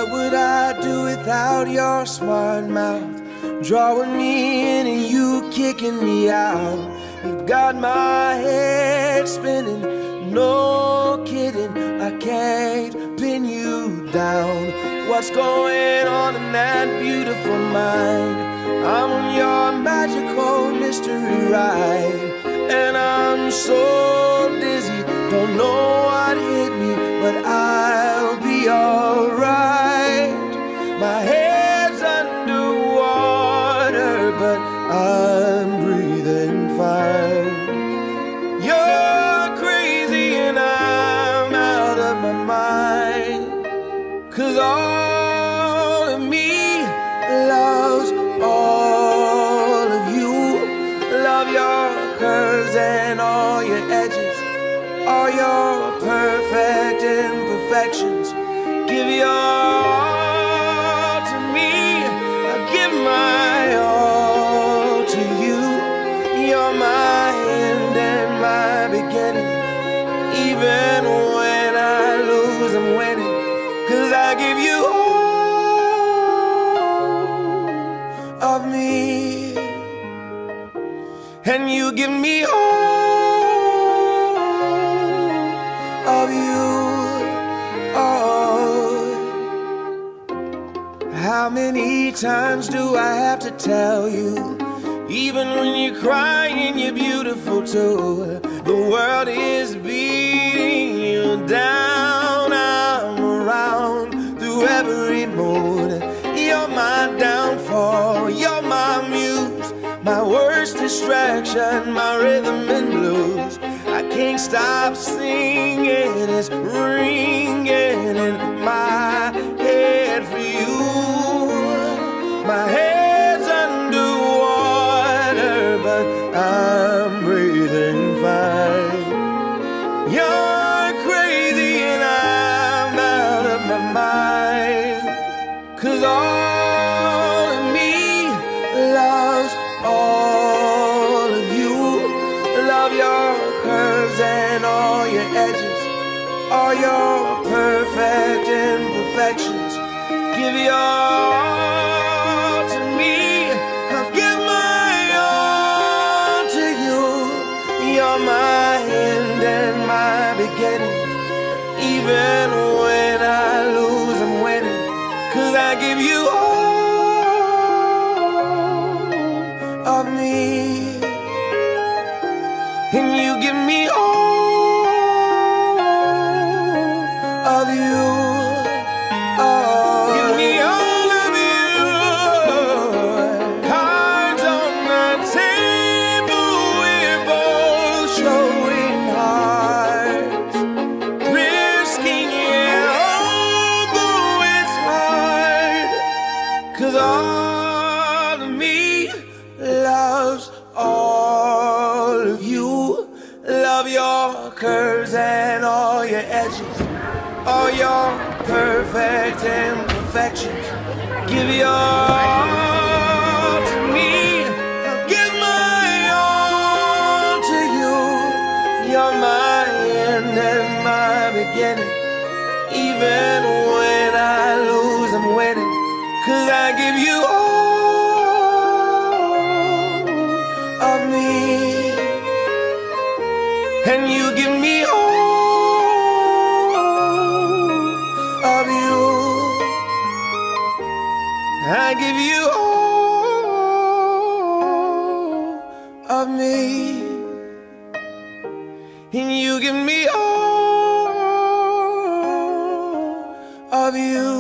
What would I do without your smart mouth? Drawing me in and you kicking me out. You've got my head spinning, no kidding, I can't pin you down. What's going on in that beautiful mind? I'm on your magical mystery ride, and I'm so dizzy, don't know what hit me, but I'll be alright. My head's underwater, but I'm breathing fine. You're crazy and I'm out of my mind, 'cause all of me loves all of you. Love your curves and all your edges, all your perfect imperfections. Give your all to me, I give my all to you. You're my end and my beginning. Even when I lose, I'm winning, 'cause I give you all of me, and you give me all of you. Oh, how many times do I have to tell you? Even when you're crying, you're beautiful too. The world is beating you down. I'm around through every mood. You're my downfall, you're my muse, my worst distraction, my rhythm and blues. I can't stop singing, it's ringing in my head for you. My head's underwater, but I'm breathing fine. You're crazy and I'm out of my mind, 'cause all of me loves all of you. Love your curves and all your edges, all your perfect imperfections. Give your all to me, I'll give my all to you. You're my end and my beginning. Even when I lose, I'm winning, 'cause I give you all of me, and you give me all of you. Oh, give me all of you. Cards on the table, we're both showing hearts, risking it, although it's hard, 'cause all of me loves all of you. Love your curves and all your edges, all your perfect imperfections. Give your all to me, I'll give my all to you. You're my end and my beginning. Even when I lose, I'm winning, 'cause I give you all of me, and you give me all of you. I give you all of me, and you give me all of you.